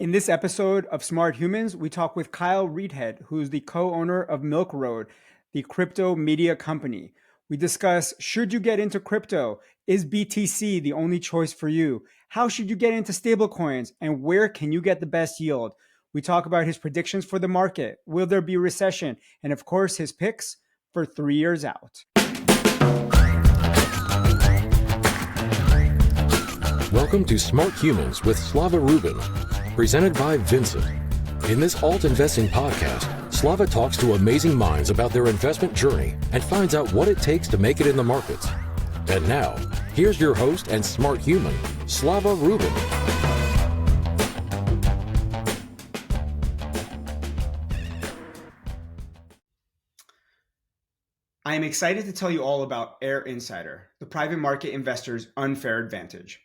In this episode of Smart Humans, we talk with Kyle Reidhead, who's the co-owner of Milk Road, the crypto media company. We discuss, should you get into crypto? Is BTC the only choice for you? How should you get into stablecoins? And where can you get the best yield? We talk about his predictions for the market. Will there be a recession? And of course, his picks for 3 years out. Welcome to Smart Humans with Slava Rubin, presented by Vincent. In this alt investing podcast, Slava talks to amazing minds about their investment journey and finds out what it takes to make it in the markets. And now, here's your host and smart human, Slava Rubin. I am excited to tell you all about Air Insider, the private market investor's unfair advantage.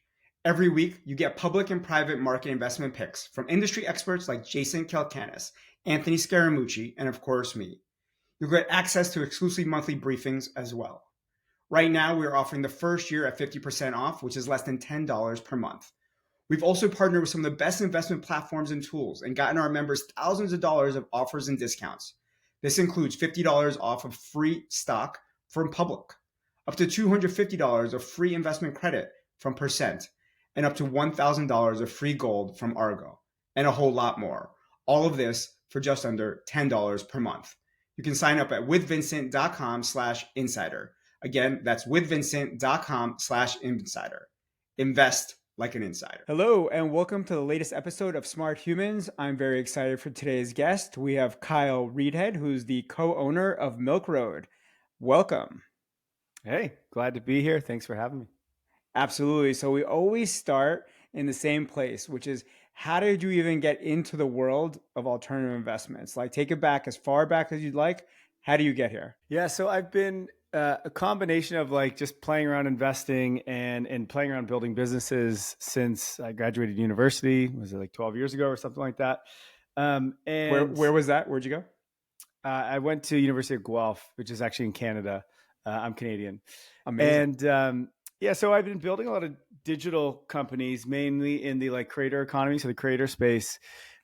Every week, you get public and private market investment picks from industry experts like Jason Calacanis, Anthony Scaramucci, and of course me. You'll get access to exclusive monthly briefings as well. Right now, we are offering the first year at 50% off, which is less than $10 per month. We've also partnered with some of the best investment platforms and tools and gotten our members thousands of dollars of offers and discounts. This includes $50 off of free stock from Public, up to $250 of free investment credit from Percent, and up to $1,000 of free gold from Argo, and a whole lot more. All of this for just under $10 per month. You can sign up at withvincent.com/insider. Again, that's withvincent.com/insider. Invest like an insider. Hello, and welcome to the latest episode of Smart Humans. I'm very excited for today's guest. We have Kyle Reidhead, who's the co-owner of Milk Road. Welcome. Hey, glad to be here. Thanks for having me. Absolutely. So we always start in the same place, which is, how did you even get into the world of alternative investments? Like, take it back as far back as you'd like. How do you get here? Yeah, so I've been a combination of like just playing around investing and playing around building businesses since I graduated university. Was it like 12 years ago or something like that? And where was that? Where'd you go? I went to University of Guelph, which is actually in Canada. I'm Canadian. Amazing. And yeah, so I've been building a lot of digital companies, mainly in the like creator economy, so the creator space.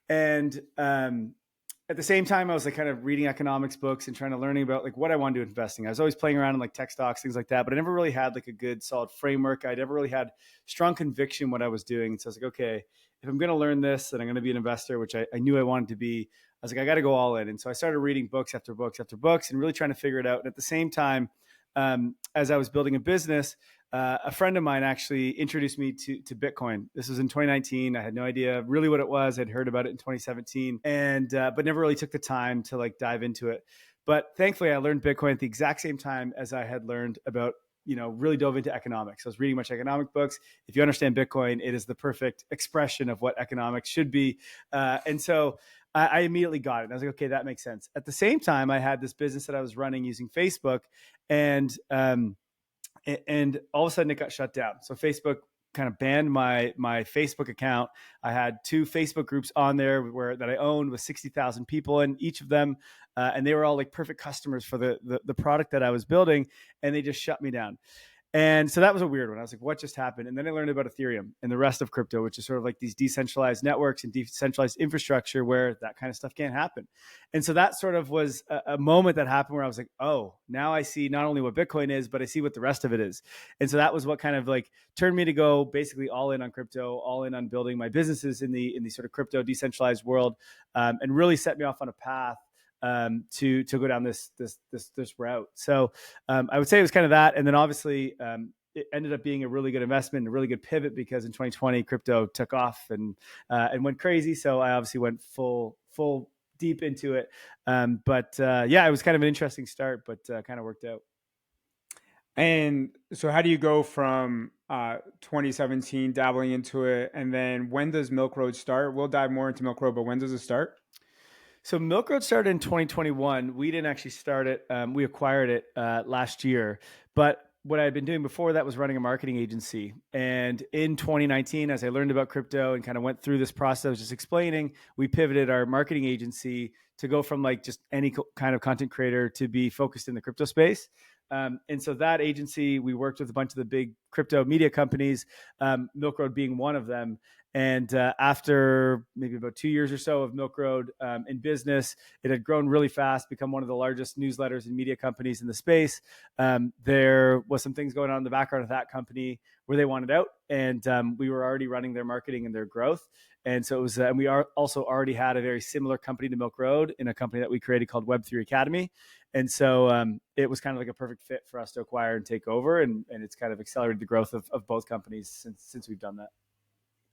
And at the same time, I was like kind of reading economics books and trying to learning about like what I wanted to do in investing. I was always playing around in like tech stocks, things like that, but I never really had like a good solid framework. I never really had strong conviction what I was doing. So I was like, okay, if I'm going to learn this, then I'm going to be an investor, which I knew I wanted to be. I was like, I got to go all in. And so I started reading books after books after books and really trying to figure it out. And at the same time, as I was building a business, a friend of mine actually introduced me to Bitcoin. This was in 2019. I had no idea really what it was. I'd heard about it in 2017, and but never really took the time to like dive into it. But thankfully, I learned Bitcoin at the exact same time as I had learned about, really dove into economics. I was reading a bunch of economic books. If you understand Bitcoin, it is the perfect expression of what economics should be. And so I immediately got it. And I was like, okay, that makes sense. At the same time, I had this business that I was running using Facebook, and all of a sudden it got shut down. So Facebook kind of banned my Facebook account. I had 2 Facebook groups on there that I owned with 60,000 people in each of them. And they were all like perfect customers for the product that I was building. And they just shut me down. And so that was a weird one. I was like, what just happened? And then I learned about Ethereum and the rest of crypto, which is sort of like these decentralized networks and decentralized infrastructure where that kind of stuff can't happen. And so that sort of was a moment that happened where I was like, oh, now I see not only what Bitcoin is, but I see what the rest of it is. And so that was what kind of like turned me to go basically all in on crypto, all in on building my businesses in the sort of crypto decentralized world, and really set me off on a path to go down this route. So I would say it was kind of that. And then obviously it ended up being a really good investment, a really good pivot, because in 2020 crypto took off and went crazy. So I obviously went full deep into it. But it was kind of an interesting start, but kind of worked out. And so how do you go from 2017 dabbling into it? And then when does Milk Road start? We'll dive more into Milk Road, but when does it start? So Milk Road started in 2021. We didn't actually start it. We acquired it last year. But what I had been doing before that was running a marketing agency. And in 2019, as I learned about crypto and kind of went through this process I was just explaining, we pivoted our marketing agency to go from like just any kind of content creator to be focused in the crypto space. And so that agency, we worked with a bunch of the big crypto media companies, Milk Road being one of them. And after maybe about 2 years or so of Milk Road in business, it had grown really fast, become one of the largest newsletters and media companies in the space. There was some things going on in the background of that company where they wanted out, and we were already running their marketing and their growth. And so it was, and we also already had a very similar company to Milk Road in a company that we created called Web3 Academy. And so it was kind of like a perfect fit for us to acquire and take over. And it's kind of accelerated the growth of both companies since we've done that.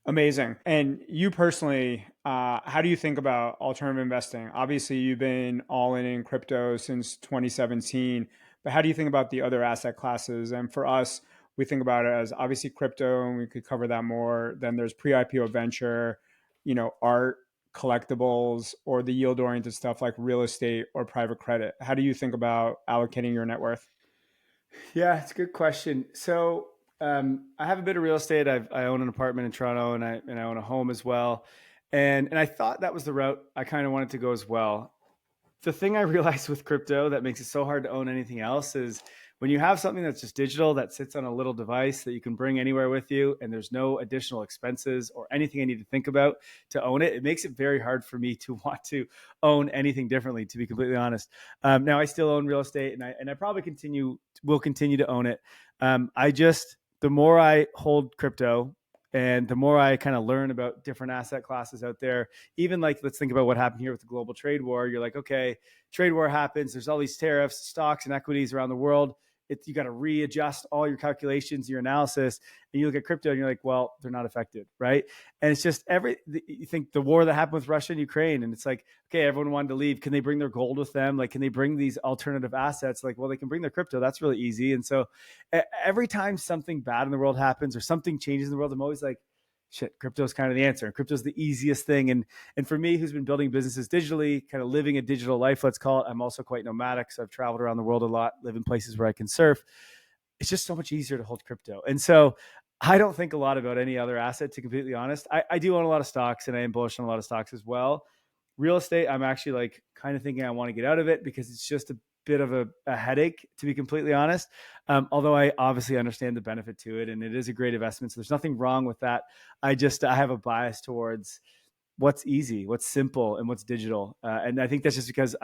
Amazing. And you personally, how do you think about alternative investing? Obviously, you've been all in crypto since 2017, but how do you think about the other asset classes? And for us, we think about it as obviously crypto, and we could cover that more. Then there's pre-IPO venture, art, collectibles, or the yield-oriented stuff like real estate or private credit. How do you think about allocating your net worth? Yeah, it's a good question. So I have a bit of real estate. I own an apartment in Toronto, and I own a home as well. And I thought that was the route I kind of wanted to go as well. The thing I realized with crypto that makes it so hard to own anything else is when you have something that's just digital that sits on a little device that you can bring anywhere with you, and there's no additional expenses or anything I need to think about to own it, it makes it very hard for me to want to own anything differently, to be completely honest. Now I still own real estate, and I probably will continue to own it. The more I hold crypto, and the more I kind of learn about different asset classes out there, even like, let's think about what happened here with the global trade war. You're like, okay, trade war happens. There's all these tariffs, stocks and equities around the world. You got to readjust all your calculations, your analysis, and you look at crypto and you're like, well, they're not affected, right? And it's just you think the war that happened with Russia and Ukraine, and it's like, okay, everyone wanted to leave. Can they bring their gold with them? Like, can they bring these alternative assets? Like, well, they can bring their crypto. That's really easy. And so every time something bad in the world happens or something changes in the world, I'm always like, shit, crypto is kind of the answer. Crypto is the easiest thing. And for me, who's been building businesses digitally, kind of living a digital life, let's call it, I'm also quite nomadic. So I've traveled around the world a lot, live in places where I can surf. It's just so much easier to hold crypto. And so I don't think a lot about any other asset, to be completely honest. I do own a lot of stocks, and I am bullish on a lot of stocks as well. Real estate, I'm actually like kind of thinking I want to get out of it because it's just a bit of a headache, to be completely honest. Although I obviously understand the benefit to it, and it is a great investment. So there's nothing wrong with that. I have a bias towards what's easy, what's simple, and what's digital. And I think that's just because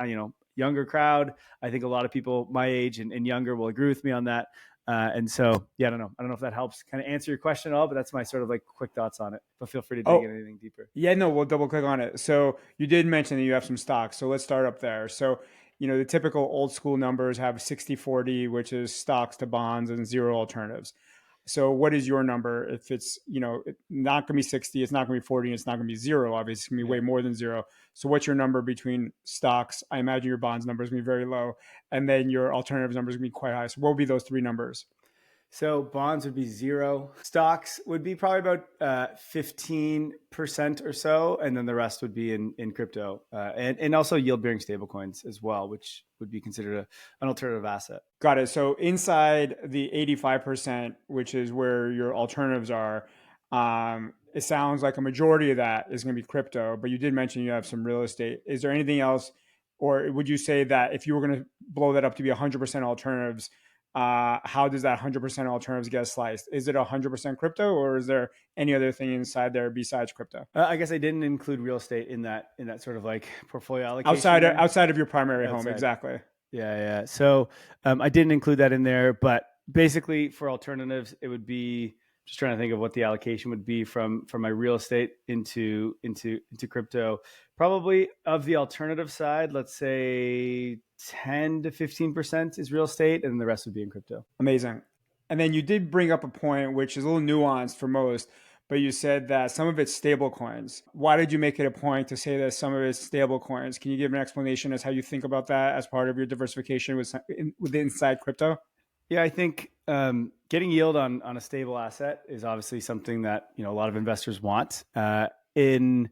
younger crowd. I think a lot of people my age and younger will agree with me on that. And so, yeah, I don't know if that helps kind of answer your question at all, but that's my sort of like quick thoughts on it. But feel free to dig in anything deeper. Yeah, no, we'll double click on it. So you did mention that you have some stocks. So let's start up there. So, the typical old school numbers have 60-40, which is stocks to bonds and zero alternatives. So what is your number? If it's, not going to be 60, it's not going to be 40, and it's not going to be zero. Obviously, it's going to be way more than zero. So what's your number between stocks? I imagine your bonds number is going to be very low. And then your alternatives number is going to be quite high. So what would be those three numbers? So bonds would be zero. Stocks would be probably about 15% or so. And then the rest would be in crypto and also yield-bearing stablecoins as well, which would be considered an alternative asset. Got it. So inside the 85%, which is where your alternatives are, it sounds like a majority of that is going to be crypto, but you did mention you have some real estate. Is there anything else, or would you say that if you were going to blow that up to be 100% alternatives, how does that 100% alternatives get sliced? Is it 100% crypto, or is there any other thing inside there besides crypto? I guess I didn't include real estate in that sort of like portfolio allocation. Outside of your primary home, exactly. Yeah. So I didn't include that in there, but basically for alternatives, it would be just trying to think of what the allocation would be from my real estate into crypto. Probably of the alternative side, let's say 10 to 15% is real estate, and the rest would be in crypto. Amazing. And then you did bring up a point which is a little nuanced for most, but you said that some of it's stable coins. Why did you make it a point to say that some of it's stable coins? Can you give an explanation as how you think about that as part of your diversification with inside crypto? Yeah, I think getting yield on a stable asset is obviously something that a lot of investors want. In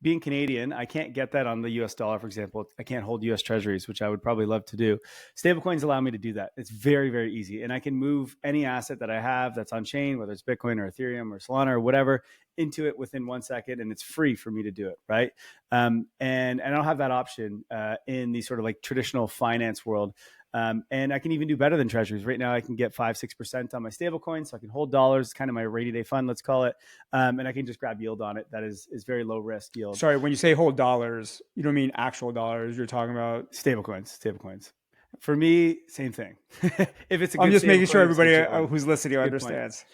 being Canadian, I can't get that on the US dollar, for example. I can't hold US treasuries, which I would probably love to do. Stablecoins allow me to do that. It's very, very easy. And I can move any asset that I have that's on chain, whether it's Bitcoin or Ethereum or Solana or whatever, into it within 1 second. And it's free for me to do it, right? And I don't have that option in the sort of like traditional finance world. And I can even do better than treasuries. Right now, I can get 5-6% on my stablecoin, so I can hold dollars, kind of my rainy day fund, let's call it, and I can just grab yield on it. That is very low risk yield. Sorry, when you say hold dollars, you don't mean actual dollars. You're talking about Stablecoins. For me, same thing. If it's a I'm good just making sure stablecoin, it's a everybody legit one. who's listening Good point. understands.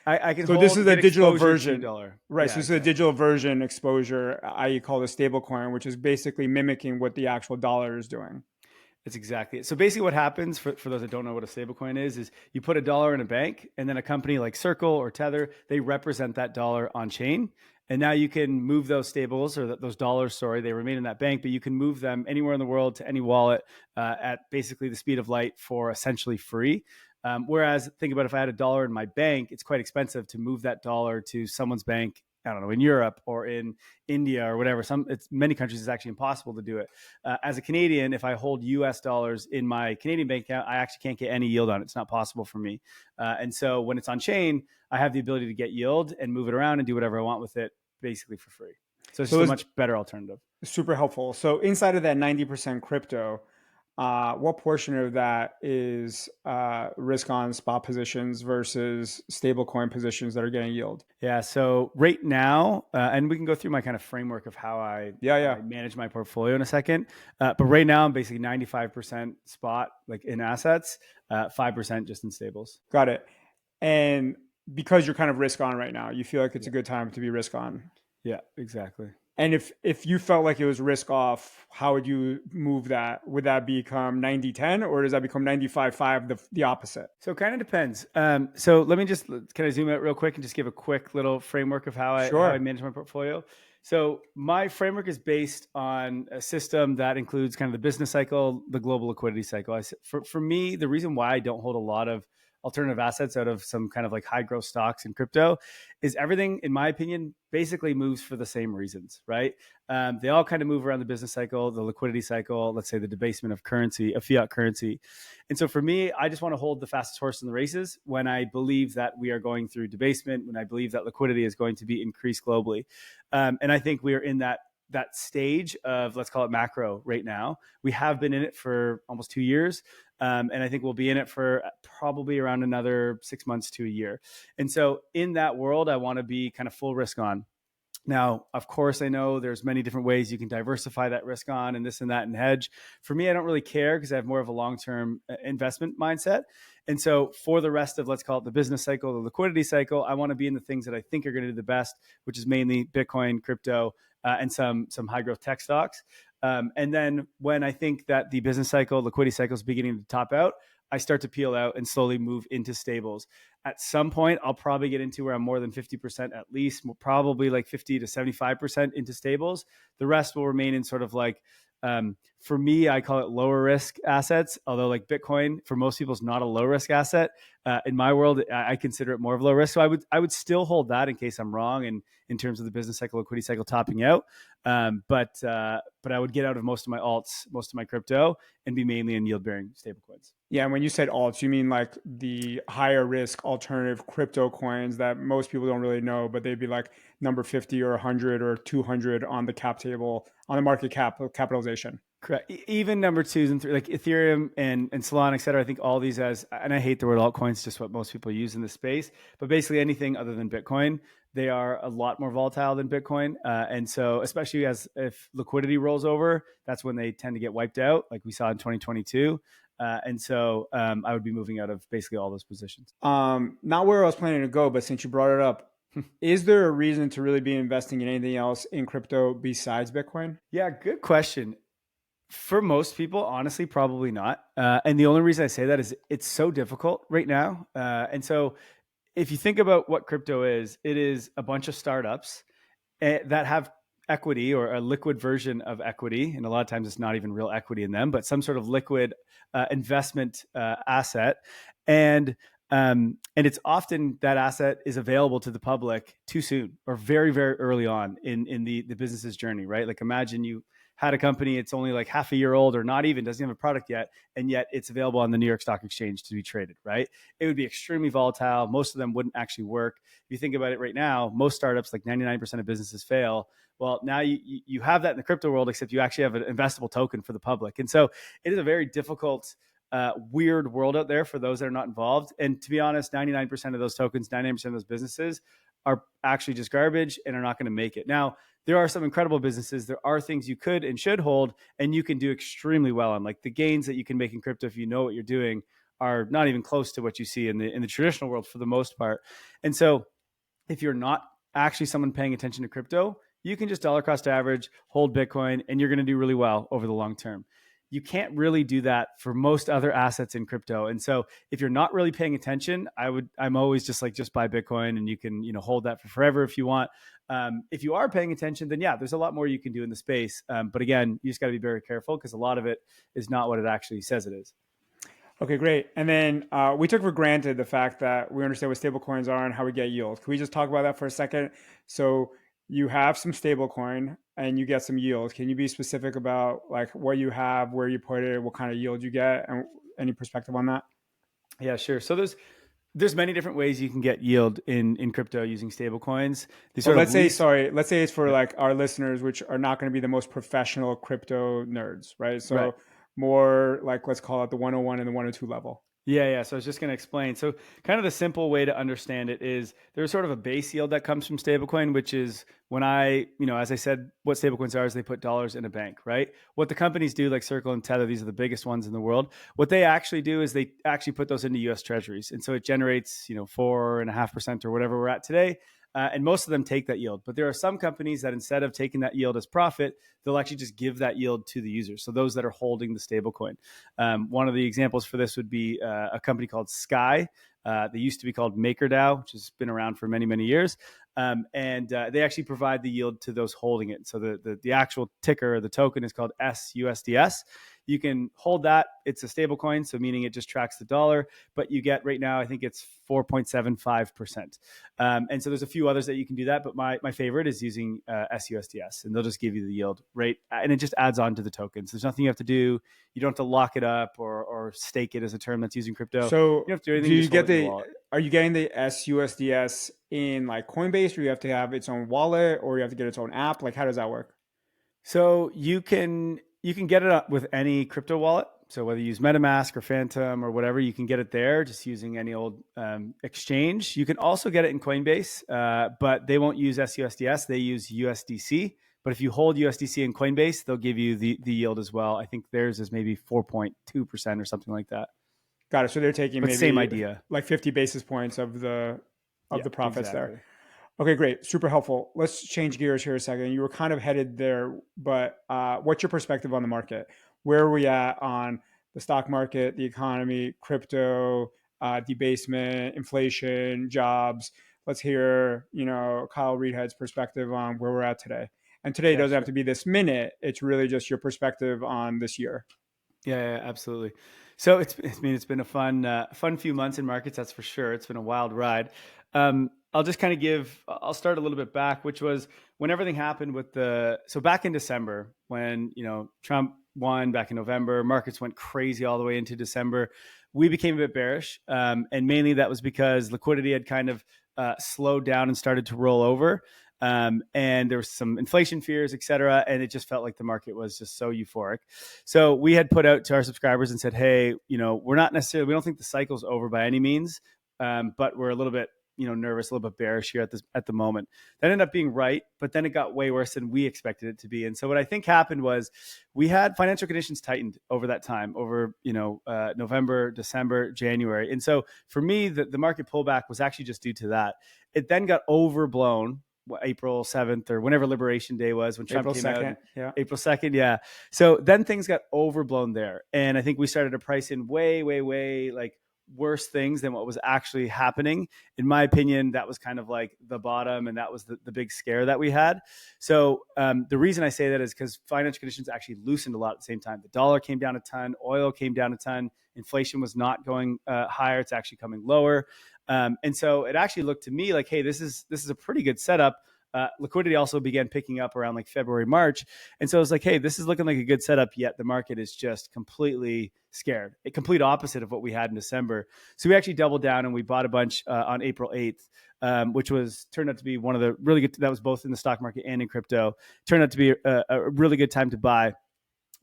I can So this is a get digital exposure to version, dollar. right? Yeah, So this is a digital version exposure, i.e., called a stable coin, which is basically mimicking what the actual dollar is doing. It's exactly it. So basically what happens for those that don't know what a stablecoin is you put $1 in a bank, and then a company like Circle or Tether, they represent that dollar on chain. And now you can move those stables or those dollars, they remain in that bank, but you can move them anywhere in the world to any wallet at basically the speed of light for essentially free. Whereas think about if I had $1 in my bank, it's quite expensive to move that dollar to someone's bank, I don't know, in Europe or in India or whatever. Many countries it's actually impossible to do it. As a Canadian, if I hold US dollars in my Canadian bank account, I actually can't get any yield on it. It's not possible for me. And so when it's on chain, I have the ability to get yield and move it around and do whatever I want with it basically for free. So it's just a much better alternative. Super helpful. So inside of that 90% crypto, what portion of that is risk on spot positions versus stablecoin positions that are getting yield? Yeah. So right now, and we can go through my kind of framework of how I manage my portfolio in a second. But right now, I'm basically 95% spot, like in assets, 5% just in stables. Got it. And because you're kind of risk on right now, you feel like it's a good time to be risk on. Yeah, exactly. And if you felt like it was risk off, how would you move that? Would that become 90-10 or does that become 95-5, the opposite? So it kind of depends. So let me just, can I zoom out real quick and just give a quick little framework of how I manage my portfolio? So my framework is based on a system that includes kind of the business cycle, the global liquidity cycle. For me, the reason why I don't hold a lot of alternative assets out of some kind of like high growth stocks in crypto is everything, in my opinion, basically moves for the same reasons, right? They all kind of move around the business cycle, the liquidity cycle, let's say the debasement of currency, of fiat currency. And so for me, I just want to hold the fastest horse in the races when I believe that we are going through debasement, when I believe that liquidity is going to be increased globally. And I think we are in that stage of, let's call it macro right now. We have been in it for almost 2 years. And I think we'll be in it for probably around another 6 months to a year. And so in that world, I want to be kind of full risk on. Now, of course, I know there's many different ways you can diversify that risk on and this and that and hedge. For me, I don't really care because I have more of a long-term investment mindset. And so for the rest of, let's call it the business cycle, the liquidity cycle, I want to be in the things that I think are going to do the best, which is mainly Bitcoin, crypto, and some high growth tech stocks. And then when I think that the business cycle, liquidity cycle is beginning to top out, I start to peel out and slowly move into stables. At some point, I'll probably get into where I'm more than 50% at least, probably like 50 to 75% into stables. The rest will remain in sort of like, for me, I call it lower risk assets, although like Bitcoin for most people is not a low risk asset. In my world, I consider it more of low risk. So I would still hold that in case I'm wrong and in terms of the business cycle, liquidity cycle topping out. But I would get out of most of my alts, most of my crypto, and be mainly in yield bearing stablecoins. Yeah, and when you said alts, you mean like the higher risk alternative crypto coins that most people don't really know, but they'd be like number 50 or 100 or 200 on the cap table, on the market capitalization. Correct. Even number 2s and 3, like Ethereum and Solana, et cetera. I think all these and I hate the word altcoins, just what most people use in this space, but basically anything other than Bitcoin, they are a lot more volatile than Bitcoin. And so especially if liquidity rolls over, that's when they tend to get wiped out, like we saw in 2022. And so I would be moving out of basically all those positions. Not where I was planning to go, but since you brought it up, is there a reason to really be investing in anything else in crypto besides Bitcoin? Yeah, good question. For most people, honestly, probably not. And the only reason I say that is it's so difficult right now. And so if you think about what crypto is, it is a bunch of startups that have equity or a liquid version of equity. And a lot of times it's not even real equity in them, but some sort of liquid investment asset. And it's often that asset is available to the public too soon or very, very early on in the business's journey, right? Like imagine you had a company, it's only like half a year old or not even, doesn't have a product yet, and yet it's available on the New York Stock Exchange to be traded, right? It would be extremely volatile. Most of them wouldn't actually work. If you think about it right now, most startups, like 99% of businesses fail. Well, now you have that in the crypto world, except you actually have an investable token for the public. And so it is a very difficult weird world out there for those that are not involved. And to be honest, 99% of those tokens, 99% of those businesses are actually just garbage and are not going to make it. Now, there are some incredible businesses. There are things you could and should hold, and you can do extremely well on. Like the gains that you can make in crypto if you know what you're doing are not even close to what you see in the traditional world for the most part. And so if you're not actually someone paying attention to crypto, you can just dollar cost average, hold Bitcoin, and you're going to do really well over the long term. You can't really do that for most other assets in crypto. And so if you're not really paying attention, I'm always just buy Bitcoin, and you can, hold that for forever if you want. If you are paying attention, then yeah, there's a lot more you can do in the space. But again, you just got to be very careful because a lot of it is not what it actually says it is. Okay, great. And then we took for granted the fact that we understand what stablecoins are and how we get yield. Can we just talk about that for a second? So you have some stablecoin and you get some yield. Can you be specific about like what you have, where you put it, what kind of yield you get, and any perspective on that? Yeah, sure. So there's many different ways you can get yield in crypto using stablecoins. Let's say it's for like our listeners, which are not going to be the most professional crypto nerds, right? So right. More like, let's call it the 101 and the 102 level. Yeah. So I was just going to explain. So kind of the simple way to understand it is there's sort of a base yield that comes from stablecoin, which is when as I said, what stablecoins are is they put dollars in a bank, right? What the companies do, like Circle and Tether, these are the biggest ones in the world. What they actually do is they actually put those into US treasuries. And so it generates, 4.5% or whatever we're at today. And most of them take that yield. But there are some companies that instead of taking that yield as profit, they'll actually just give that yield to the users. So those that are holding the stablecoin. One of the examples for this would be a company called Sky. They used to be called MakerDAO, which has been around for many, many years. And they actually provide the yield to those holding it. So the actual ticker, the token is called SUSDS. You can hold that. It's a stable coin, so meaning it just tracks the dollar, but you get right now, I think it's 4.75%. And so there's a few others that you can do that, but my favorite is using SUSDS, and they'll just give you the yield rate, and it just adds on to the tokens. There's nothing you have to do. You don't have to lock it up or stake it as a term that's using crypto. So you don't have to do anything. Are you getting the SUSDS in like Coinbase, or you have to have its own wallet, or you have to get its own app? Like, how does that work? So you can get it with any crypto wallet. So whether you use MetaMask or Phantom or whatever, you can get it there just using any old exchange. You can also get it in Coinbase, but they won't use SUSDS. They use USDC. But if you hold USDC in Coinbase, they'll give you the yield as well. I think theirs is maybe 4.2% or something like that. Got it. So they're taking maybe same idea, like 50 basis points of the profits exactly. there. Okay, great. Super helpful. Let's change gears here a second. You were kind of headed there, but what's your perspective on the market? Where are we at on the stock market, the economy, crypto, debasement, inflation, jobs? Let's hear, Kyle Reidhead's perspective on where we're at today. And today doesn't have to be this minute. It's really just your perspective on this year. Yeah, absolutely. So it's been a fun few months in markets. That's for sure. It's been a wild ride. I'll just kind of I'll start a little bit back, which was when everything happened so back in December, when, Trump won back in November, markets went crazy all the way into December. We became a bit bearish. And mainly that was because liquidity had kind of slowed down and started to roll over. And there was some inflation fears, et cetera. And it just felt like the market was just so euphoric. So we had put out to our subscribers and said, hey, we don't think the cycle's over by any means, but we're a little bit, nervous, a little bit bearish here at the moment. That ended up being right, but then it got way worse than we expected it to be. And so what I think happened was we had financial conditions tightened over that time, over, November, December, January. And so for me, the market pullback was actually just due to that. It then got overblown April 7th or whenever Liberation Day was, when Trump came out. Yeah. April 2nd. Yeah. So then things got overblown there. And I think we started to price in way, way, way like worse things than what was actually happening. In my opinion, that was kind of like the bottom, and that was the big scare that we had. So the reason I say that is because financial conditions actually loosened a lot at the same time. The dollar came down a ton, oil came down a ton, inflation was not going higher, it's actually coming lower. And so it actually looked to me like, hey, this is a pretty good setup. Liquidity also began picking up around like February, March. And so I was like, hey, this is looking like a good setup, yet the market is just completely scared. A complete opposite of what we had in December. So we actually doubled down and we bought a bunch on April 8th, which turned out to be one of the really good, that was both in the stock market and in crypto. Turned out to be a really good time to buy.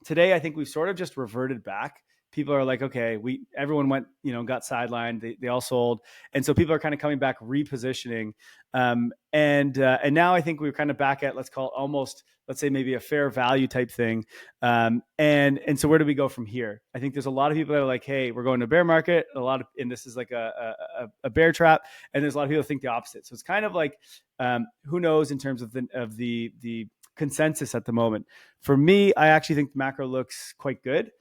Today, I think we've sort of just reverted back people are like, okay, everyone went, got sidelined. They all sold. And so people are kind of coming back, repositioning. And now I think we're kind of back at, let's call it almost, let's say maybe a fair value type thing. And so where do we go from here? I think there's a lot of people that are like, hey, we're going to a bear market, and this is like a bear trap. And there's a lot of people that think the opposite. So it's kind of like, who knows in terms of the consensus at the moment. For me, I actually think the macro looks quite good.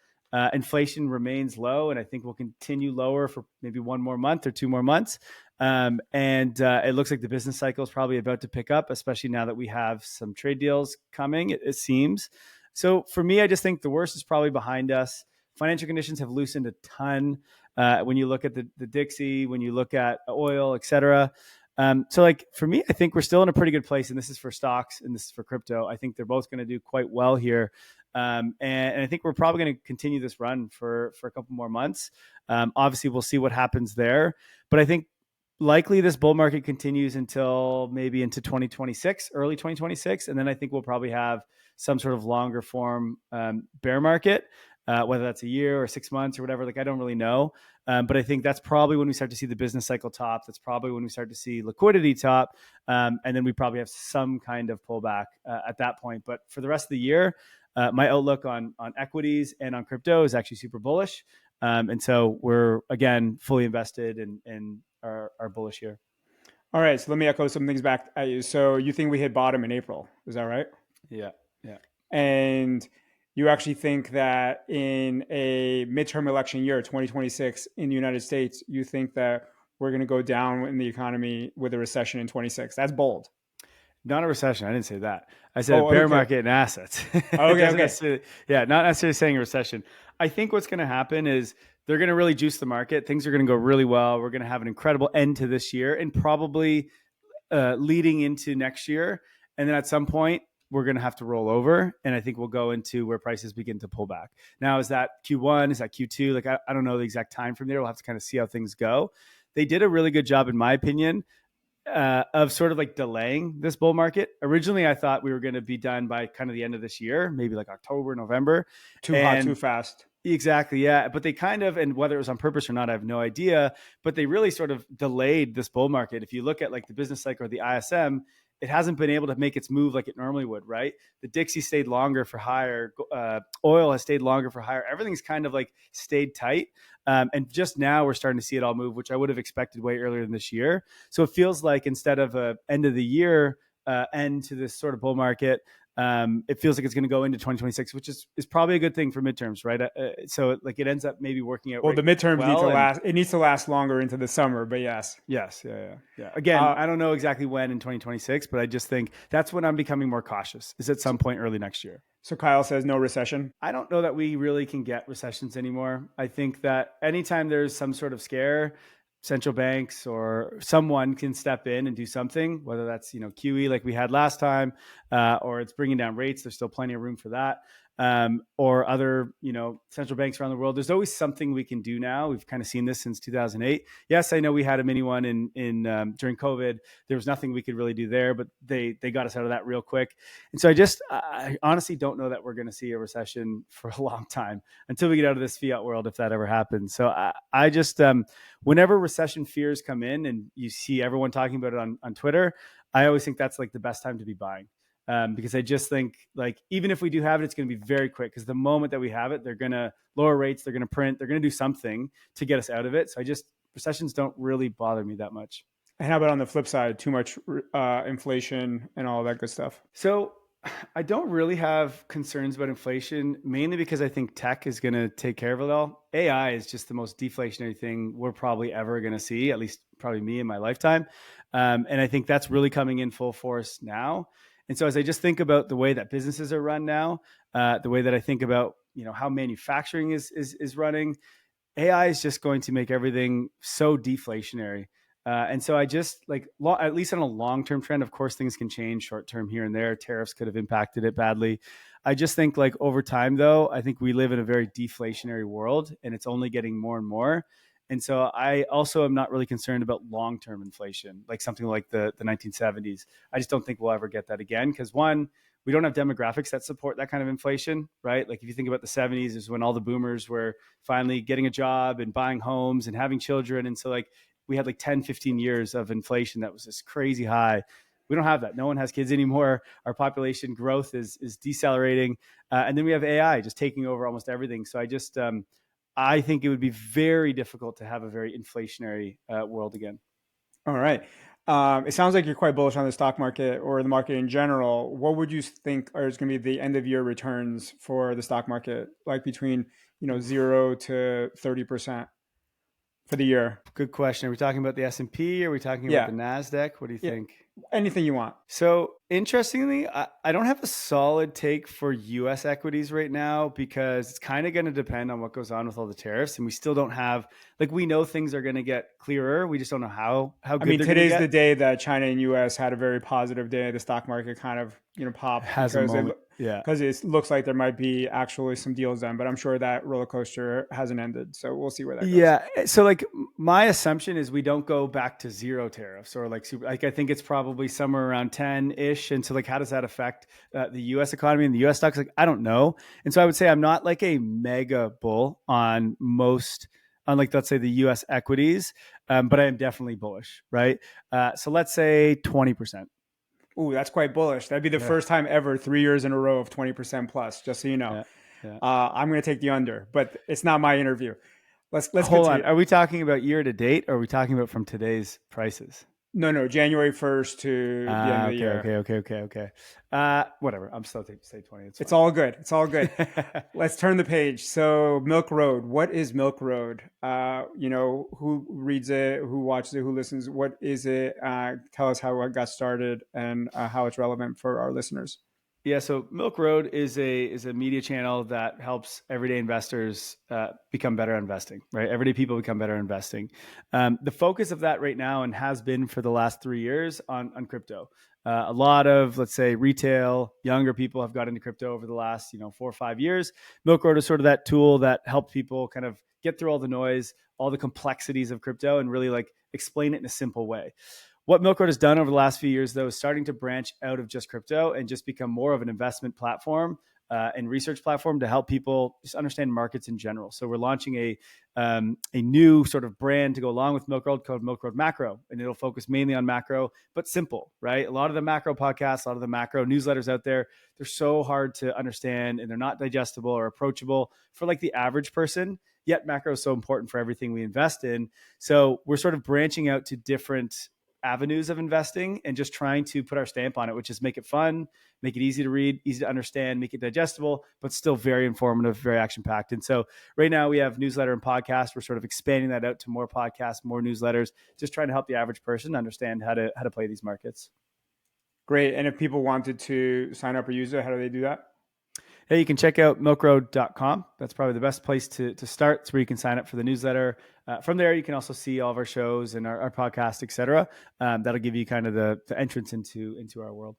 Inflation remains low, and I think will continue lower for maybe one more month or 2 more months. And it looks like the business cycle is probably about to pick up, especially now that we have some trade deals coming, it seems. So for me, I just think the worst is probably behind us. Financial conditions have loosened a ton. When you look at the Dixie, when you look at oil, et cetera. So like for me, I think we're still in a pretty good place, and this is for stocks and this is for crypto. I think they're both going to do quite well here. And I think we're probably going to continue this run for a couple more months. Obviously, we'll see what happens there. But I think likely this bull market continues until maybe into 2026, early 2026. And then I think we'll probably have some sort of longer form bear market, whether that's a year or 6 months or whatever. Like, I don't really know. But I think that's probably when we start to see the business cycle top. That's probably when we start to see liquidity top. And then we probably have some kind of pullback at that point. But for the rest of the year, my outlook on equities and on crypto is actually super bullish. And so we're, again, fully invested and are bullish here. All right. So let me echo some things back at you. So you think we hit bottom in April? Is that right? Yeah. Yeah. And you actually think that in a midterm election year, 2026 in the United States, you think that we're going to go down in the economy with a recession in 26? That's bold. Not a recession. I didn't say that. I said bear market and assets. Okay. Yeah, not necessarily saying a recession. I think what's going to happen is they're going to really juice the market. Things are going to go really well. We're going to have an incredible end to this year and probably leading into next year. And then at some point, we're going to have to roll over. And I think we'll go into where prices begin to pull back. Now, is that Q1? Is that Q2? Like, I don't know the exact time from there. We'll have to kind of see how things go. They did a really good job, in my opinion, of sort of like delaying this bull market. Originally, I thought we were going to be done by kind of the end of this year, maybe like October, November. Too hot, too fast. Exactly. Yeah. But they kind of, and whether it was on purpose or not, I have no idea, but they really sort of delayed this bull market. If you look at like the business cycle or the ISM, it hasn't been able to make its move like it normally would, right? The Dixie stayed longer for higher. Oil has stayed longer for higher. Everything's kind of like stayed tight. And just now we're starting to see it all move, which I would have expected way earlier than this year. So it feels like instead of a end of the year end to this sort of bull market, it feels like it's going to go into 2026, which is probably a good thing for midterms, right? So like it ends up maybe working out. Well, the midterms need to last. It needs to last longer into the summer, but yes. Yeah. Again, I don't know exactly when in 2026, but I just think that's when I'm becoming more cautious, is at some point early next year. So Kyle says no recession. I don't know that we really can get recessions anymore. I think that anytime there's some sort of scare, central banks or someone can step in and do something, whether that's, QE like we had last time, or it's bringing down rates. There's still plenty of room for that. Or other, central banks around the world. There's always something we can do now. We've kind of seen this since 2008. Yes, I know we had a mini one in during COVID. There was nothing we could really do there, but they got us out of that real quick. And so I honestly don't know that we're going to see a recession for a long time until we get out of this fiat world, if that ever happens. So I just, whenever recession fears come in and you see everyone talking about it on Twitter, I always think that's like the best time to be buying. Because I just think like, even if we do have it, it's going to be very quick, because the moment that we have it, they're going to lower rates, they're going to print, they're going to do something to get us out of it. So recessions don't really bother me that much. And how about on the flip side, too much inflation and all that good stuff? So I don't really have concerns about inflation, mainly because I think tech is going to take care of it all. AI is just the most deflationary thing we're probably ever going to see, at least probably me in my lifetime. And I think that's really coming in full force now. And so as I just think about the way that businesses are run now, the way that I think about, how manufacturing is running, AI is just going to make everything so deflationary. And so I just at least on a long-term trend, of course, things can change short-term here and there. Tariffs could have impacted it badly. I just think like over time, though, I think we live in a very deflationary world, and it's only getting more and more. And so I also am not really concerned about long-term inflation, like something like the 1970s. I just don't think we'll ever get that again, because one, we don't have demographics that support that kind of inflation, right? Like if you think about the 70s is when all the boomers were finally getting a job and buying homes and having children. And so like we had like 10, 15 years of inflation that was just crazy high. We don't have that. No one has kids anymore. Our population growth is decelerating. And then we have AI just taking over almost everything. So I think it would be very difficult to have a very inflationary world again. All right. It sounds like you're quite bullish on the stock market or the market in general. What would you think are going to be the end of year returns for the stock market, like between 0 to 30% for the year? Good question. Are we talking about the S&P? Are we talking about the NASDAQ? What do you think? Anything you want. So interestingly, I don't have a solid take for US equities right now because it's kind of going to depend on what goes on with all the tariffs. And we still don't have, like, we know things are going to get clearer. We just don't know how good they're today's the day that China and US had a very positive day. The stock market kind of, popped because it looks like there might be actually some deals done, but I'm sure that roller coaster hasn't ended. So we'll see where that goes. Yeah. So like my assumption is we don't go back to zero tariffs or like I think it's probably somewhere around 10-ish. And so like, how does that affect the US economy and the US stocks? Like, I don't know. And so I would say I'm not like a mega bull on like, let's say the US equities, but I am definitely bullish, right? So let's say 20%. Ooh, that's quite bullish. That'd be the first time ever 3 years in a row of 20% plus, just so you know. I'm going to take the under, but it's not my interview. Let's hold on. Are we talking about year to date or are we talking about from today's prices? No, January 1st to the end of the year. Okay. Whatever. I'm still say 20. It's all good. Let's turn the page. So Milk Road. What is Milk Road? Who reads it, who watches it, who listens? What is it? Tell us how it got started and how it's relevant for our listeners. Yeah, so Milk Road is a media channel that helps everyday investors become better at investing, right? Everyday people become better at investing. The focus of that right now and has been for the last 3 years on crypto. A lot of, let's say, retail, younger people have got into crypto over the last 4 or 5 years. Milk Road is sort of that tool that helps people kind of get through all the noise, all the complexities of crypto and really like explain it in a simple way. What Milk Road has done over the last few years, though, is starting to branch out of just crypto and just become more of an investment platform and research platform to help people just understand markets in general. So we're launching a new sort of brand to go along with Milk Road called Milk Road Macro, and it'll focus mainly on macro, but simple, right? A lot of the macro podcasts, a lot of the macro newsletters out there, they're so hard to understand and they're not digestible or approachable for like the average person. Yet macro is so important for everything we invest in. So we're sort of branching out to different avenues of investing and just trying to put our stamp on it, which is make it fun, make it easy to read, easy to understand, make it digestible, but still very informative, very action-packed. And so right now we have newsletter and podcast. We're sort of expanding that out to more podcasts, more newsletters, just trying to help the average person understand how to play these markets. Great. And if people wanted to sign up or use it, how do they do that? Hey, you can check out milkroad.com. That's probably the best place to start. It's where you can sign up for the newsletter. From there, you can also see all of our shows and our podcast, et cetera. That'll give you kind of the entrance into our world.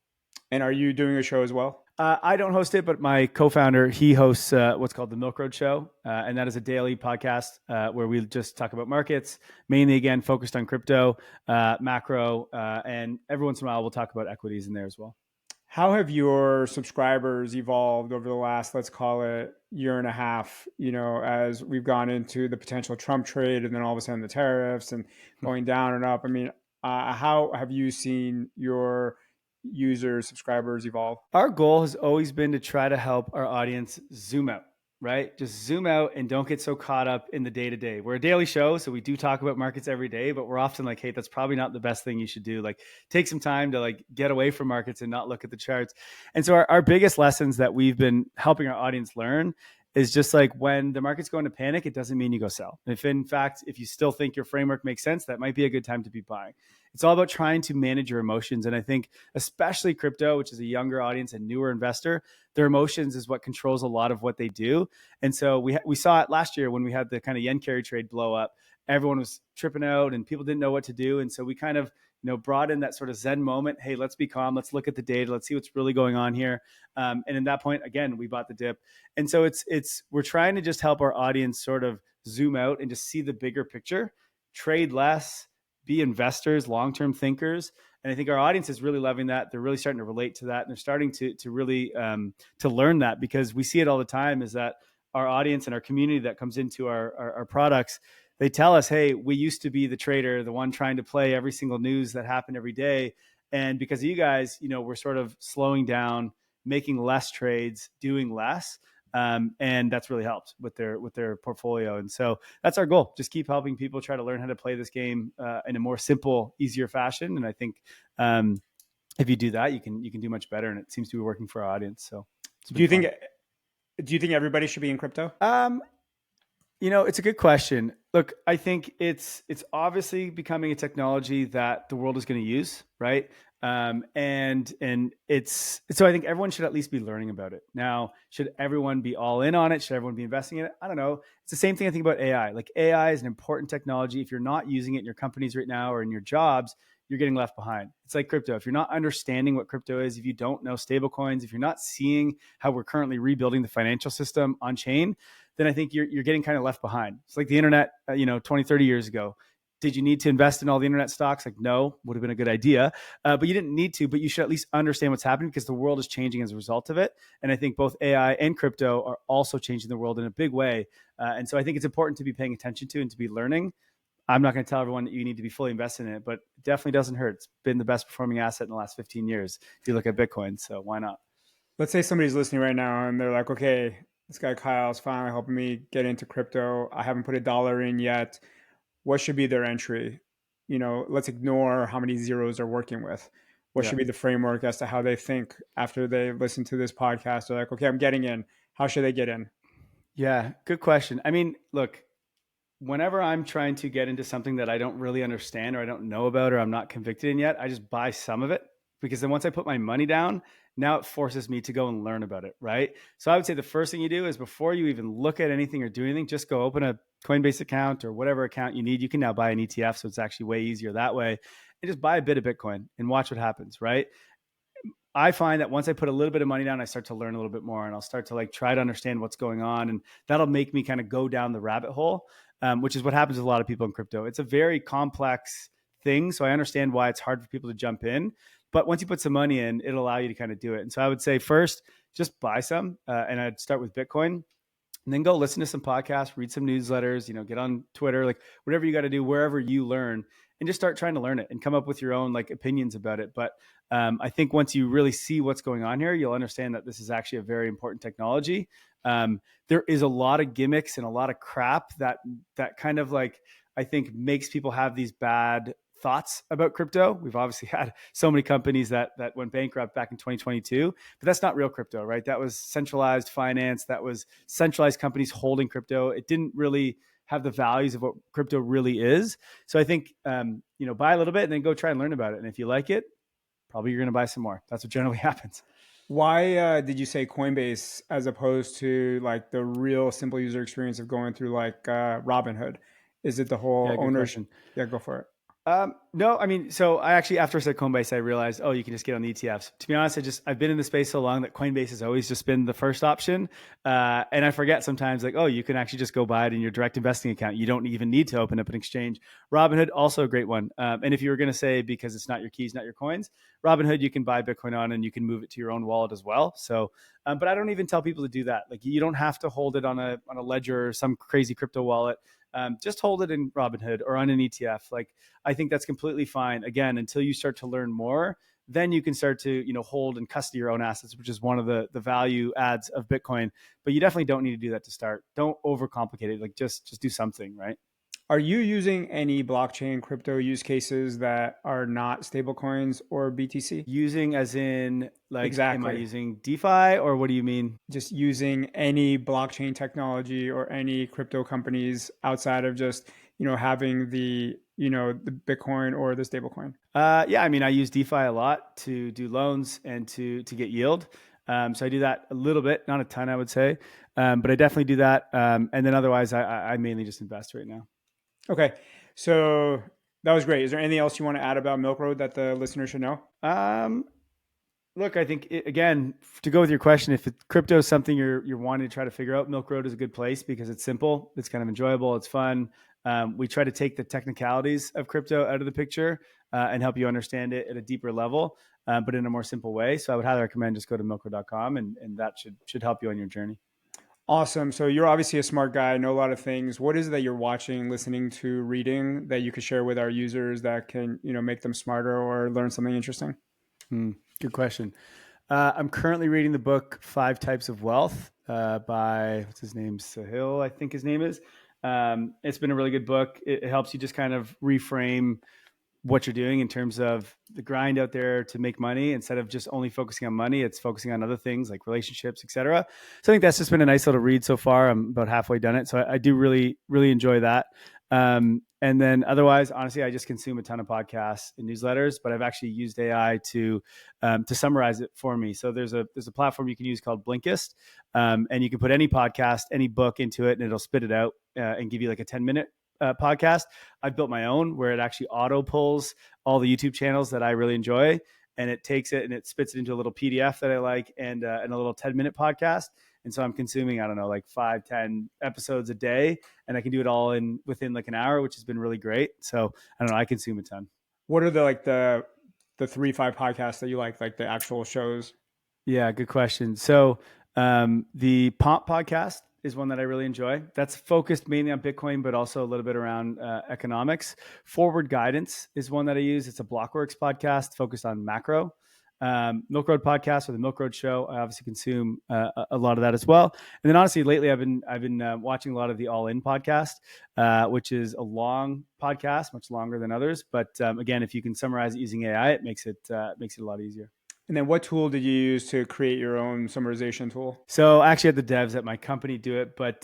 And are you doing a show as well? I don't host it, but my co-founder, he hosts what's called the Milk Road Show. And that is a daily podcast where we just talk about markets, mainly, again, focused on crypto, macro, and every once in a while, we'll talk about equities in there as well. How have your subscribers evolved over the last, let's call it, year and a half, as we've gone into the potential Trump trade and then all of a sudden the tariffs and going down and up? I mean, how have you seen your users, subscribers evolve? Our goal has always been to try to help our audience zoom out. Right? Just zoom out and don't get so caught up in the day to day. We're a daily show, so we do talk about markets every day, but we're often like, hey, that's probably not the best thing you should do. Like take some time to like get away from markets and not look at the charts. And so our biggest lessons that we've been helping our audience learn is just like when the market's going to panic, it doesn't mean you go sell. If in fact, if you still think your framework makes sense, that might be a good time to be buying. It's all about trying to manage your emotions. And I think especially crypto, which is a younger audience and newer investor, their emotions is what controls a lot of what they do. And so we saw it last year when we had the kind of yen carry trade blow up. Everyone was tripping out and people didn't know what to do. And so we kind of brought in that sort of Zen moment. Hey, let's be calm. Let's look at the data. Let's see what's really going on here. And in that point, again, we bought the dip. And so we're trying to just help our audience sort of zoom out and just see the bigger picture, trade less, be investors, long-term thinkers, And I think our audience is really loving that. They're really starting to relate to that. And they're starting to really to learn that, because we see it all the time, is that our audience and our community that comes into our products, they tell us, hey, we used to be the trader, the one trying to play every single news that happened every day. And because of you guys, we're sort of slowing down, making less trades, doing less. And that's really helped with their portfolio. And so that's our goal. Just keep helping people try to learn how to play this game in a more simple, easier fashion. And I think if you do that, you can do much better. And it seems to be working for our audience. So Do you think everybody should be in crypto? It's a good question. Look, I think it's obviously becoming a technology that the world is going to use, right? And it's so I think everyone should at least be learning about it. Now, should everyone be all in on it? Should everyone be investing in it? I don't know. It's the same thing I think about AI. Like, AI is an important technology. If you're not using it in your companies right now or in your jobs, you're getting left behind. It's like crypto. If you're not understanding what crypto is, if you don't know stablecoins, if you're not seeing how we're currently rebuilding the financial system on chain, then I think you're getting kind of left behind. It's like the internet, 20, 30 years ago. Did you need to invest in all the internet stocks? Like, no, would have been a good idea, but you didn't need to. But you should at least understand what's happening, because the world is changing as a result of it. And I think both AI and crypto are also changing the world in a big way. And so I think it's important to be paying attention to and to be learning. I'm not going to tell everyone that you need to be fully invested in it, but it definitely doesn't hurt. It's been the best performing asset in the last 15 years if you look at Bitcoin. So why not? Let's say somebody's listening right now and they're like, okay, this guy Kyle's finally helping me get into crypto. I haven't put $1 in yet. What should be their entry? Let's ignore how many zeros they're working with. What should be the framework as to how they think after they listen to this podcast? They're like, okay, I'm getting in. How should they get in? Yeah, good question. I mean, look, whenever I'm trying to get into something that I don't really understand or I don't know about or I'm not convicted in yet, I just buy some of it, because then once I put my money down, now it forces me to go and learn about it, right? So I would say the first thing you do is, before you even look at anything or do anything, just go open a Coinbase account or whatever account you need. You can now buy an ETF, so it's actually way easier that way. And just buy a bit of Bitcoin and watch what happens, right? I find that once I put a little bit of money down, I start to learn a little bit more, and I'll start to try to understand what's going on. And that'll make me kind of go down the rabbit hole, which is what happens with a lot of people in crypto. It's a very complex thing. So I understand why it's hard for people to jump in. But once you put some money in, it'll allow you to kind of do it. And so I would say first, just buy some. And I'd start with Bitcoin. And then go listen to some podcasts, read some newsletters, get on Twitter, like whatever you got to do, wherever you learn, and just start trying to learn it and come up with your own opinions about it. But I think once you really see what's going on here, you'll understand that this is actually a very important technology. There is a lot of gimmicks and a lot of crap that kind of I think makes people have these bad thoughts about crypto. We've obviously had so many companies that went bankrupt back in 2022, but that's not real crypto, right? That was centralized finance. That was centralized companies holding crypto. It didn't really have the values of what crypto really is. So I think, buy a little bit and then go try and learn about it. And if you like it, probably you're going to buy some more. That's what generally happens. Why did you say Coinbase as opposed to the real simple user experience of going through Robinhood? Is it the whole ownership? Yeah, go for it. No, I mean, so I actually, after I said Coinbase, I realized, you can just get on the ETFs. To be honest, I've been in the space so long that Coinbase has always just been the first option. And I forget sometimes you can actually just go buy it in your direct investing account. You don't even need to open up an exchange. Robinhood, also a great one. And if you were going to say, because it's not your keys, not your coins, Robinhood, you can buy Bitcoin on and you can move it to your own wallet as well. So, but I don't even tell people to do that. You don't have to hold it on a ledger or some crazy crypto wallet. Just hold it in Robinhood or on an ETF. I think that's completely fine. Again, until you start to learn more, then you can start to, hold and custody your own assets, which is one of the value adds of Bitcoin. But you definitely don't need to do that to start. Don't overcomplicate it. Just do something, right? Are you using any blockchain crypto use cases that are not stablecoins or BTC? Using as in exactly. Am I using DeFi or what do you mean? Just using any blockchain technology or any crypto companies outside of just, having the Bitcoin or the stablecoin? Yeah, I mean, I use DeFi a lot to do loans and to get yield. So I do that a little bit, not a ton, I would say, but I definitely do that. And then otherwise, I mainly just invest right now. Okay, so that was great. Is there anything else you want to add about Milk Road that the listener should know? Look, I think again, to go with your question, if crypto is something you're wanting to try to figure out, Milk Road is a good place because it's simple, it's kind of enjoyable, it's fun. We try to take the technicalities of crypto out of the picture and help you understand it at a deeper level, but in a more simple way. So I would highly recommend just go to milkroad.com and that should help you on your journey. Awesome. So you're obviously a smart guy, know a lot of things. What is it that you're watching, listening to, reading that you could share with our users that can, make them smarter or learn something interesting? Good question. I'm currently reading the book 5 Types of Wealth by, what's his name? Sahil, I think his name is. It's been a really good book. It helps you just kind of reframe what you're doing in terms of the grind out there to make money. Instead of just only focusing on money, it's focusing on other things like relationships, etc. So I think that's just been a nice little read so far. I'm about halfway done it. So I do really, really enjoy that. And then otherwise, honestly, I just consume a ton of podcasts and newsletters, but I've actually used AI to summarize it for me. So there's a platform you can use called Blinkist, and you can put any podcast, any book into it, and it'll spit it out and give you like a 10-minute podcast. I've built my own where it actually auto pulls all the YouTube channels that I really enjoy, and it takes it and it spits it into a little PDF that I like and a little 10-minute podcast. And so I'm consuming, I don't know, like 5-10 episodes a day, and I can do it all within like an hour, which has been really great. So I don't know, I consume a ton. What are the 3-5 podcasts that you like the actual shows? Yeah, good question. So the Pomp podcast is one that I really enjoy. That's focused mainly on Bitcoin, but also a little bit around economics. Forward Guidance is one that I use. It's a Blockworks podcast focused on macro. Milk Road podcast or the Milk Road show. I obviously consume a lot of that as well. And then honestly, lately I've been watching a lot of the All In podcast, which is a long podcast, much longer than others. But again, if you can summarize it using AI, it makes it a lot easier. And then what tool did you use to create your own summarization tool? So I actually had the devs at my company do it, but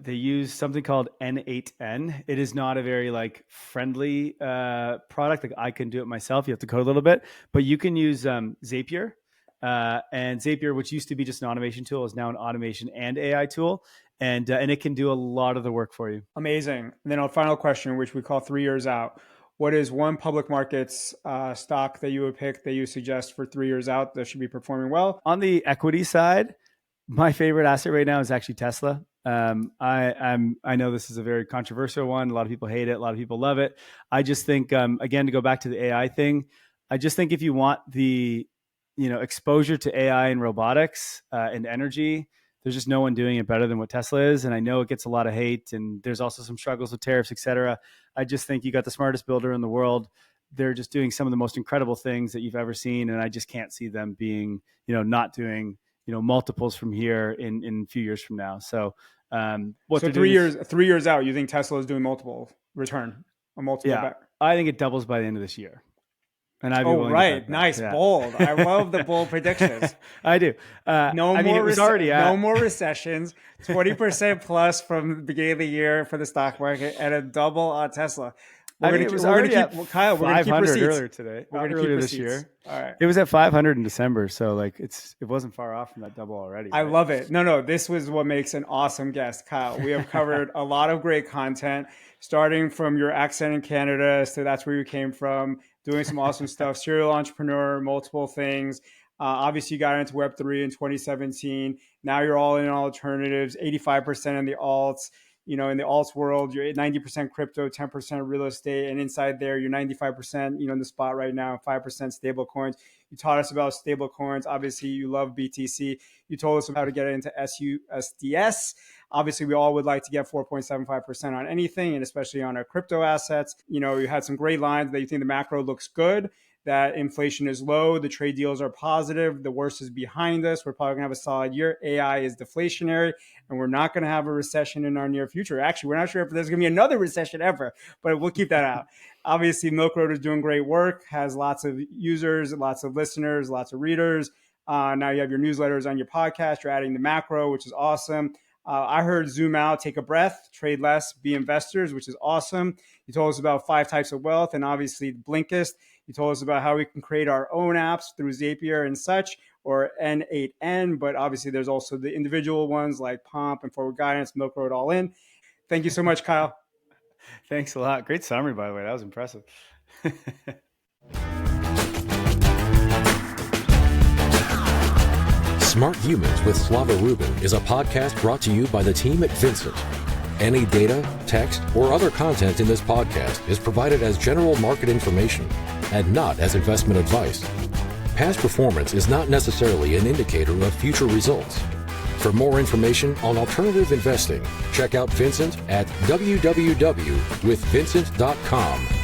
they use something called N8N. It is not a very friendly product. Like I can do it myself. You have to code a little bit, but you can use Zapier. And Zapier, which used to be just an automation tool, is now an automation and AI tool. And it can do a lot of the work for you. Amazing. And then our final question, which we call 3 years out. What is one public markets stock that you would pick that you suggest for 3 years out that should be performing well? On the equity side, my favorite asset right now is actually Tesla. I know this is a very controversial one. A lot of people hate it. A lot of people love it. I just think, again, to go back to the AI thing, I just think if you want the exposure to AI and robotics and energy, there's just no one doing it better than what Tesla is. And I know it gets a lot of hate and there's also some struggles with tariffs, et cetera. I just think you got the smartest builder in the world. They're just doing some of the most incredible things that you've ever seen. And I just can't see them being, not doing, multiples from here in a few years from now. So, so 3 years out, you think Tesla is doing multiple return, a multiple bet? I think it doubles by the end of this year. And I'd be willing to bet nice, bold. I love the bold predictions. I do. No more recessions. 20% plus from the beginning of the year for the stock market, and a double on Tesla. It was already at Kyle. We're going to keep receipts earlier today. Earlier this year. All right. It was at 500 in December, so it wasn't far off from that double already. I love it. No, this was what makes an awesome guest, Kyle. We have covered a lot of great content, starting from your accent in Canada, so that's where you came from. Doing some awesome stuff, serial entrepreneur, multiple things. Obviously, you got into Web3 in 2017. Now you're all in alternatives, 85% in the alts. In the alts world, you're 90% crypto, 10% real estate. And inside there, you're 95%, in the spot right now, 5% stable coins. You taught us about stable coins. Obviously, you love BTC. You told us how to get into SUSDS. Obviously, we all would like to get 4.75% on anything, and especially on our crypto assets. You had some great lines that you think the macro looks good, that inflation is low, the trade deals are positive, the worst is behind us, we're probably going to have a solid year, AI is deflationary, and we're not going to have a recession in our near future. Actually, we're not sure if there's going to be another recession ever, but we'll keep that out. Obviously, Milk Road is doing great work, has lots of users, lots of listeners, lots of readers. Now you have your newsletters on your podcast, you're adding the macro, which is awesome. I heard zoom out, take a breath, trade less, be investors, which is awesome. You told us about 5 types of wealth and obviously Blinkist. You told us about how we can create our own apps through Zapier and such, or N8N, but obviously there's also the individual ones like Pomp and Forward Guidance, Milk Road, All In. Thank you so much, Kyle. Thanks a lot. Great summary, by the way. That was impressive. Smart Humans with Slava Rubin is a podcast brought to you by the team at Vincent. Any data, text, or other content in this podcast is provided as general market information and not as investment advice. Past performance is not necessarily an indicator of future results. For more information on alternative investing, check out Vincent at www.withvincent.com.